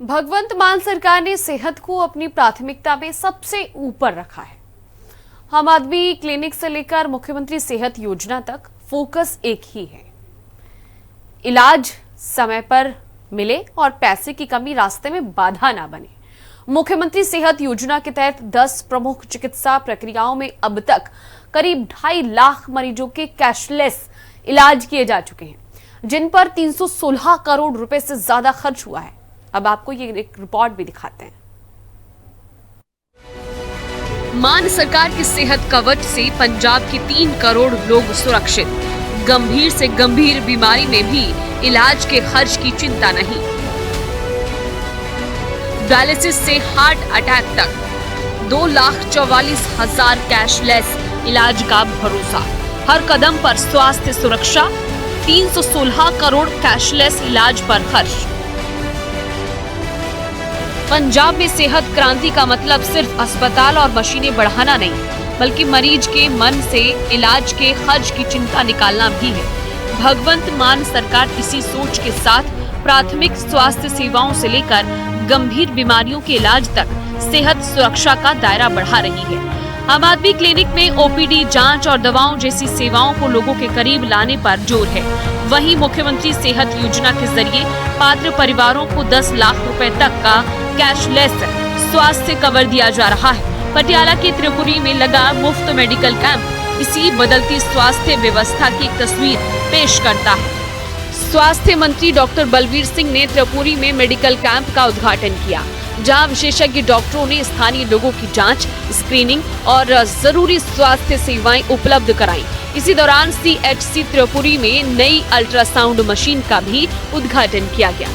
भगवंत मान सरकार ने सेहत को अपनी प्राथमिकता में सबसे ऊपर रखा है। आम आदमी क्लिनिक से लेकर मुख्यमंत्री सेहत योजना तक फोकस एक ही है, इलाज समय पर मिले और पैसे की कमी रास्ते में बाधा ना बने। मुख्यमंत्री सेहत योजना के तहत 10 प्रमुख चिकित्सा प्रक्रियाओं में अब तक करीब 2.5 लाख मरीजों के कैशलेस इलाज किए जा चुके हैं, जिन पर 316 करोड़ रुपए से ज्यादा खर्च हुआ है। अब आपको ये एक रिपोर्ट भी दिखाते हैं। मान सरकार की सेहत कवच से पंजाब के 3 करोड़ लोग सुरक्षित। गंभीर से गंभीर बीमारी में भी इलाज के खर्च की चिंता नहीं। डायलिसिस से हार्ट अटैक तक 2,44,000 कैशलेस इलाज का भरोसा। हर कदम पर स्वास्थ्य सुरक्षा। 316 करोड़ कैशलेस इलाज पर खर्च। पंजाब में सेहत क्रांति का मतलब सिर्फ अस्पताल और मशीनें बढ़ाना नहीं, बल्कि मरीज के मन से इलाज के खर्च की चिंता निकालना भी है। भगवंत मान सरकार इसी सोच के साथ प्राथमिक स्वास्थ्य सेवाओं से लेकर गंभीर बीमारियों के इलाज तक सेहत सुरक्षा का दायरा बढ़ा रही है। आम आदमी क्लिनिक में ओपीडी, जांच और दवाओं जैसी सेवाओं को लोगों के करीब लाने पर जोर है। वहीं मुख्यमंत्री सेहत योजना के जरिए पात्र परिवारों को 10 लाख रुपए तक का कैशलेस स्वास्थ्य कवर दिया जा रहा है। पटियाला के त्रिपुरी में लगा मुफ्त मेडिकल कैंप इसी बदलती स्वास्थ्य व्यवस्था की एक तस्वीर पेश करता है। स्वास्थ्य मंत्री डॉक्टर बलवीर सिंह ने त्रिपुरी में मेडिकल कैंप का उद्घाटन किया, जहां विशेषज्ञ डॉक्टरों ने स्थानीय लोगों की जांच, स्क्रीनिंग और जरूरी स्वास्थ्य सेवाएं उपलब्ध कराई। इसी दौरान CHC त्रिपुरी में नई अल्ट्रासाउंड मशीन का भी उद्घाटन किया गया।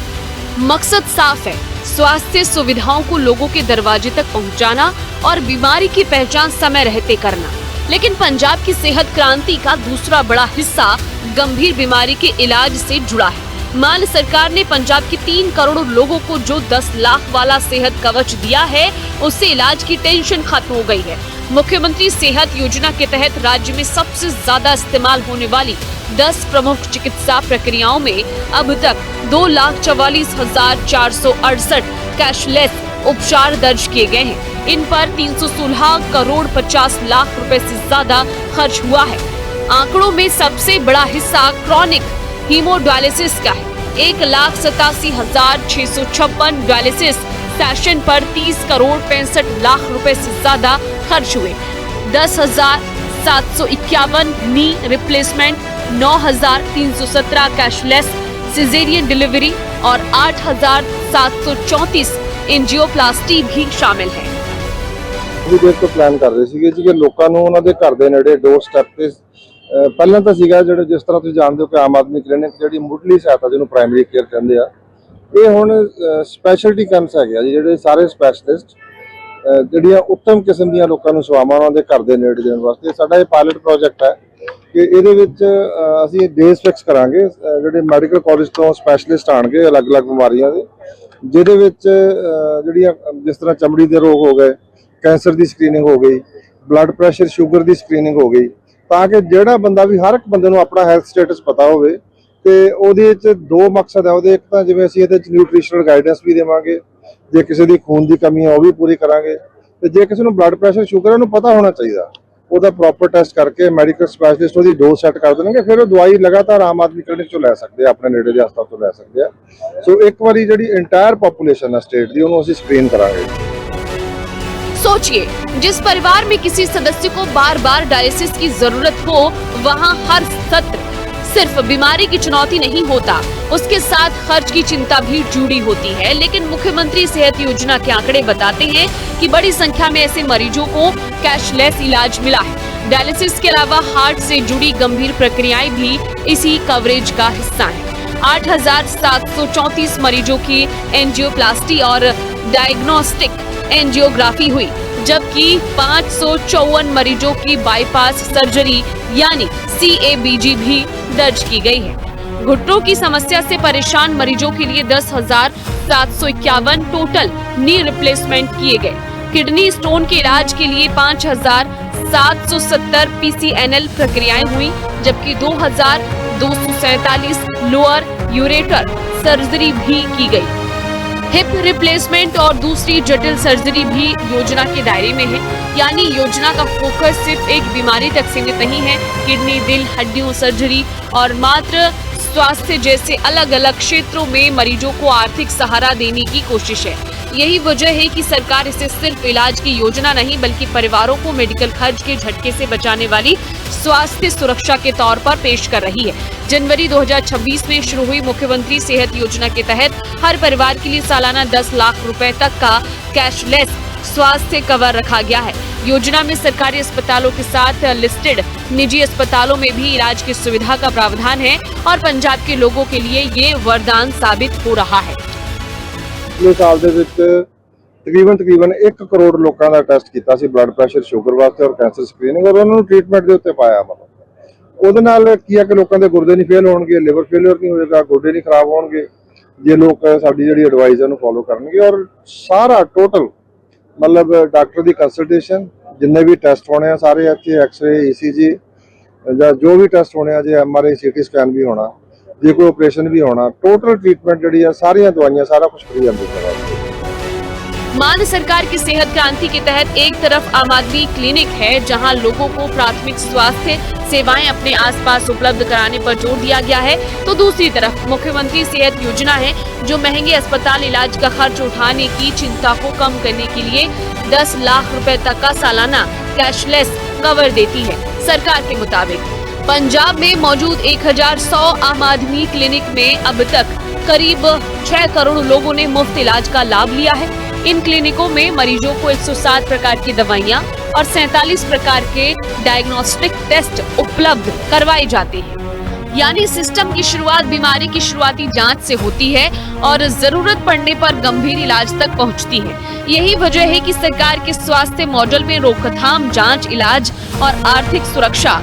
मकसद साफ है, स्वास्थ्य सुविधाओं को लोगों के दरवाजे तक पहुंचाना और बीमारी की पहचान समय रहते करना। लेकिन पंजाब की सेहत क्रांति का दूसरा बड़ा हिस्सा गंभीर बीमारी के इलाज से जुड़ा है। मान सरकार ने पंजाब के 3 करोड़ लोगों को जो 10 लाख वाला सेहत कवच दिया है, उससे इलाज की टेंशन खत्म हो गई है। मुख्यमंत्री सेहत योजना के तहत राज्य में सबसे ज्यादा इस्तेमाल होने वाली 10 प्रमुख चिकित्सा प्रक्रियाओं में अब तक 2,44,468 कैशलेस उपचार दर्ज किए गए हैं। इन पर 316 करोड़ 50 लाख रुपए से ज्यादा खर्च हुआ है। आंकड़ों में सबसे बड़ा हिस्सा क्रॉनिक हीमोडायलिसिस का है। 1,87,656 डायलिसिस सेशन पर 30 करोड़ 65 लाख रुपए से ज्यादा खर्च हुए। 10,751 knee replacement, 9,317 cashless caesarean delivery और 8,734 एंजियोप्लास्टी भी शामिल है। ਵੀ ਦੇਖ ਕੇ ਪਲਾਨ ਕਰ ਰਹੇ ਸੀਗੇ ਜੀ ਕਿ ਲੋਕਾਂ ਨੂੰ ਉਹਨਾਂ ਦੇ ਘਰ ਦੇ ਨੇੜੇ ਡੋਰ ਸਟੈਪ ਤੇ ਪਹਿਲਾਂ ਤਾਂ ਸੀਗਾ ਜਿਹੜੇ ਜਿਸ ਤਰ੍ਹਾਂ ਤੁਸੀਂ ਜਾਣਦੇ ਹੋ ਕਿ ਆਮ ਆਦਮੀ ਕਲੀਨਿਕ ਜਿਹੜੀ ਮੁੱਢਲੀ ਸਹਾਇਤਾ ਜਿਹਨੂੰ ਪ੍ਰਾਇਮਰੀ ਕੇਅਰ ਕਹਿੰਦੇ ਆ, ਇਹ ਹੁਣ ਸਪੈਸ਼ਲਟੀ ਕੈਂਪਸ ਹੈਗੇ ਆ ਜੀ, ਜਿਹੜੇ ਸਾਰੇ ਸਪੈਸ਼ਲਿਸਟ ਜਿਹੜੀਆਂ ਉੱਤਮ ਕਿਸਮ ਦੀਆਂ ਲੋਕਾਂ ਨੂੰ ਸੇਵਾਵਾਂ ਉਹਨਾਂ ਦੇ ਘਰ ਦੇ ਨੇੜੇ ਦੇਣ ਵਾਸਤੇ ਸਾਡਾ ਇਹ ਪਾਇਲਟ ਪ੍ਰੋਜੈਕਟ ਹੈ ਕਿ ਇਹਦੇ ਵਿੱਚ ਅਸੀਂ ਡੇਜ਼ ਫਿਕਸ ਕਰਾਂਗੇ। ਜਿਹੜੇ ਮੈਡੀਕਲ ਕਾਲਜ ਤੋਂ ਸਪੈਸ਼ਲਿਸਟ ਆਣਗੇ ਅਲੱਗ-ਅਲੱਗ ਬਿਮਾਰੀਆਂ ਦੇ, ਜਿਹਦੇ ਵਿੱਚ ਜਿਹੜੀਆਂ ਜਿਸ ਤਰ੍ਹਾਂ ਚਮੜੀ ਦੇ ਰੋਗ ਹੋ ਗਏ, कैंसर की स्क्रीनिंग हो गई, ब्लड प्रैशर शुगर की स्क्रीनिंग हो गई, ताकि जोड़ा बंदा भी हर एक बंदे नूं अपना हैल्थ स्टेटस पता होवे। ते ओहदे च 2 मकसद है। ओहदे एक तां जिवें असीं इहदे च न्यूट्रिशनल गाइडेंस भी देवांगे, जे किसी दी खून की कमी है वो भी पूरी करांगे, ते जे किसी नूं ब्लड प्रैशर शुगर है उहनूं पता होना चाहिए, ਉਹਦਾ ਪ੍ਰੋਪਰ ਟੈਸਟ ਕਰਕੇ ਮੈਡੀਕਲ ਸਪੈਸ਼ਲਿਸਟ ਉਹਦੀ ਡੋਜ਼ ਸੈੱਟ ਕਰ ਦੇਣਗੇ। ਫਿਰ ਉਹ ਦਵਾਈ ਲਗਾਤਾਰ ਆਮ ਆਦਮੀ ਕਲੀਨਿਕ ਚੋਂ ਲੈ ਸਕਦੇ ਆ, ਆਪਣੇ ਨੇੜੇ ਦੇ ਹਸਪਤਾਲ ਤੋਂ ਲੈ ਸਕਦੇ ਆ। ਸੋ ਇੱਕ ਵਾਰੀ ਜਿਹੜੀ ਇੰਟਾਇਰ ਪੋਪੂਲੇਸ਼ਨ ਹੈ ਸਟੇਟ ਦੀ, ਉਹਨੂੰ ਅਸੀਂ ਸਕਰੀਨ ਕਰਾਂਗੇ। सोचिए, जिस परिवार में किसी सदस्य को बार बार डायलिसिस की जरूरत हो, वहाँ हर सत्र सिर्फ बीमारी की चुनौती नहीं होता, उसके साथ खर्च की चिंता भी जुड़ी होती है। लेकिन मुख्यमंत्री सेहत योजना के आंकड़े बताते हैं कि बड़ी संख्या में ऐसे मरीजों को कैशलेस इलाज मिला है। डायलिसिस के अलावा हार्ट से जुड़ी गंभीर प्रक्रियाएं भी इसी कवरेज का हिस्सा है। 8,734 मरीजों की एंजियोप्लास्टी और डायग्नोस्टिक एंजियोग्राफी हुई, जबकि 554 मरीजों की बाईपास सर्जरी यानी CABG भी दर्ज की गई है। घुटनों की समस्या से परेशान मरीजों के लिए 10,751 टोटल नी रिप्लेसमेंट किए गए। किडनी स्टोन के इलाज के लिए 5,770 PCNL प्रक्रियाएं हुई, जबकि 2,247 लोअर यूरेटर सर्जरी भी की गई। हिप रिप्लेसमेंट और दूसरी जटिल सर्जरी भी योजना के दायरे में है। यानी योजना का फोकस सिर्फ एक बीमारी तक सीमित नहीं है। किडनी, दिल, हड्डियों सर्जरी और मात्र स्वास्थ्य जैसे अलग अलग क्षेत्रों में मरीजों को आर्थिक सहारा देने की कोशिश है। यही वजह है कि सरकार इसे सिर्फ इलाज की योजना नहीं बल्कि परिवारों को मेडिकल खर्च के झटके से बचाने वाली स्वास्थ्य सुरक्षा के तौर पर पेश कर रही है। जनवरी 2026 में शुरू हुई मुख्यमंत्री सेहत योजना के तहत हर परिवार के लिए सालाना 10 लाख रुपए तक का कैशलेस स्वास्थ्य कवर रखा गया है। योजना में सरकारी अस्पतालों के साथ लिस्टेड निजी अस्पतालों में भी इलाज की सुविधा का प्रावधान है और पंजाब के लोगों के लिए ये वरदान साबित हो रहा है। पिछले साल ਦੇ ਵਿੱਚ ਤਕਰੀਬਨ 1 ਕਰੋੜ ਲੋਕਾਂ ਦਾ ਟੈਸਟ ਕੀਤਾ ਸੀ ਬਲੱਡ ਪ੍ਰੈਸ਼ਰ, ਸ਼ੂਗਰ ਵਾਸਤੇ ਔਰ ਕੈਂਸਰ ਸਕਰੀਨਿੰਗ, ਔਰ ਉਹਨਾਂ ਨੂੰ ਟ੍ਰੀਟਮੈਂਟ ਦੇ ਉੱਤੇ ਪਾਇਆ। ਮਤਲਬ ਉਹਦੇ ਨਾਲ ਕੀ ਆ ਕਿ ਲੋਕਾਂ ਦੇ ਗੁਰਦੇ ਨਹੀਂ ਫੇਲ ਹੋਣਗੇ, ਲਿਵਰ ਫੇਲਿਅਰ ਨਹੀਂ ਹੋਏਗਾ, ਗੋਡੇ ਨਹੀਂ ਖਰਾਬ ਹੋਣਗੇ ਜੇ ਲੋਕ ਸਾਡੀ ਜਿਹੜੀ ਐਡਵਾਈਸ ਹੈ ਉਹਨੂੰ ਫੋਲੋ ਕਰਨਗੇ। ਔਰ ਸਾਰਾ ਟੋਟਲ ਮਤਲਬ ਡਾਕਟਰ ਦੀ ਕੰਸਲਟੇਸ਼ਨ, ਜਿੰਨੇ ਵੀ ਟੈਸਟ ਹੋਣੇ ਆ ਸਾਰੇ ਇੱਥੇ, ਐਕਸ-ਰੇ, ਈਸੀਜੀ ਜਾਂ ਜੋ ਵੀ ਟੈਸਟ ਹੋਣੇ ਆ, ਜੇ ਐਮਆਰਆਈ, ਸੀਟੀ ਸਕੈਨ ਵੀ ਹੋਣਾ, ਜੇ कोई ऑपरेशन भी होना, टोटल ट्रीटमेंट जी सारिया दवाइयां सारा कुछ फ्री आती है। मान सरकार की सेहत क्रांति के तहत एक तरफ आम आदमी क्लिनिक है जहां लोगों को प्राथमिक स्वास्थ्य सेवाएं अपने आसपास उपलब्ध कराने पर जोर दिया गया है, तो दूसरी तरफ मुख्यमंत्री सेहत योजना है जो महंगे अस्पताल इलाज का खर्च उठाने की चिंता को कम करने के लिए 10 लाख रुपए तक का सालाना कैशलेस कवर देती है। सरकार के मुताबिक पंजाब में मौजूद 1100 आम आदमी क्लिनिक में अब तक करीब 6 करोड़ लोगों ने मुफ्त इलाज का लाभ लिया है। इन क्लिनिकों में मरीजों को 107 प्रकार की दवाइयां और 47 प्रकार के डायग्नोस्टिक टेस्ट उपलब्ध करवाए जाते हैं। यानी सिस्टम की शुरुआत बीमारी की शुरुआती जांच से होती है और जरूरत पड़ने पर गंभीर इलाज तक पहुंचती है। यही वजह है कि सरकार के स्वास्थ्य मॉडल में रोकथाम, जांच, इलाज और आर्थिक सुरक्षा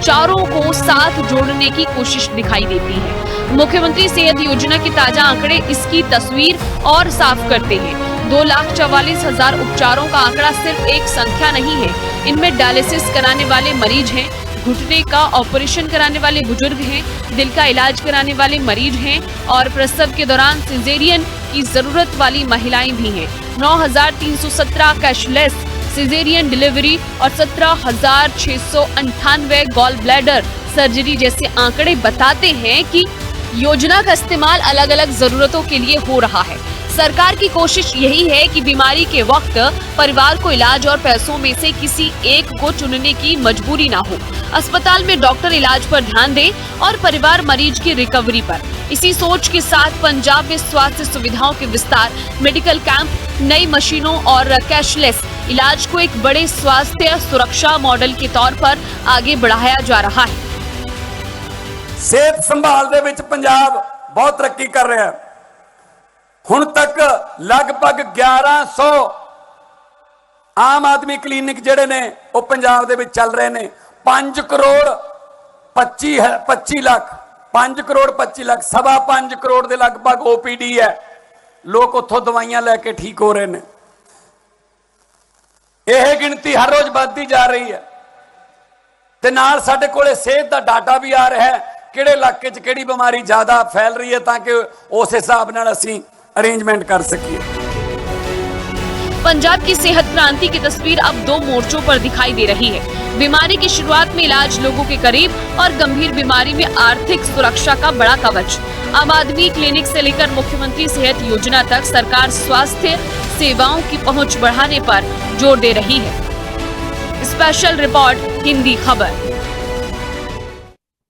चारों को साथ जोड़ने की कोशिश दिखाई देती है। मुख्यमंत्री सेहत योजना के ताजा आंकड़े इसकी तस्वीर और साफ करते हैं। 2,44,000 उपचारों का आंकड़ा सिर्फ एक संख्या नहीं है। इनमें डायलिसिस कराने वाले मरीज हैं, घुटने का ऑपरेशन कराने वाले बुजुर्ग हैं, दिल का इलाज कराने वाले मरीज हैं और प्रसव के दौरान सिजेरियन की जरूरत वाली महिलाएं भी हैं। 9,317 कैशलेस सिजेरियन डिलीवरी और 17,698 गॉल ब्लैडर सर्जरी जैसे आंकड़े बताते हैं कि योजना का इस्तेमाल अलग अलग जरूरतों के लिए हो रहा है। सरकार की कोशिश यही है कि बीमारी के वक्त परिवार को इलाज और पैसों में से किसी एक को चुनने की मजबूरी ना हो। अस्पताल में डॉक्टर इलाज पर ध्यान दें और परिवार मरीज की रिकवरी पर। इसी सोच के साथ पंजाब में स्वास्थ्य सुविधाओं के विस्तार, मेडिकल कैंप, नई मशीनों और कैशलेस इलाज को एक बड़े स्वास्थ्य सुरक्षा मॉडल के तौर पर आगे बढ़ाया जा रहा है। सेहत संभाल दे विच पंजाब बहुत तरक्की कर रहा है। हुण तक लगभग 1100 आम आदमी क्लिनिक जिहड़े ने वो पंजाब दे विच चल रहे ने। 5 करोड़ 25 लाख 5 करोड़ 25 लाख 5.25 करोड़ के लगभग OPD है। लोग उत्थों दवाइयां लैके ठीक हो रहे हैं। यह गिनती हर रोज बढ़ती जा रही है ते नाल साडे कोले सेहत दा डाटा भी आ रहा है किहड़े इलाके च किहड़ी बीमारी ज्यादा फैल रही है ताकि उस हिसाब नाल असीं अरेंजमेंट कर सकिए। पंजाब की सेहत क्रांति की तस्वीर अब 2 मोर्चों पर दिखाई दे रही है। बीमारी की शुरुआत में इलाज लोगों के करीब और गंभीर बीमारी में आर्थिक सुरक्षा का बड़ा कवच। आम आदमी क्लिनिक से लेकर मुख्यमंत्री सेहत योजना तक सरकार स्वास्थ्य सेवाओं की पहुंच बढ़ाने पर जोर दे रही है। स्पेशल रिपोर्ट, हिंदी खबर।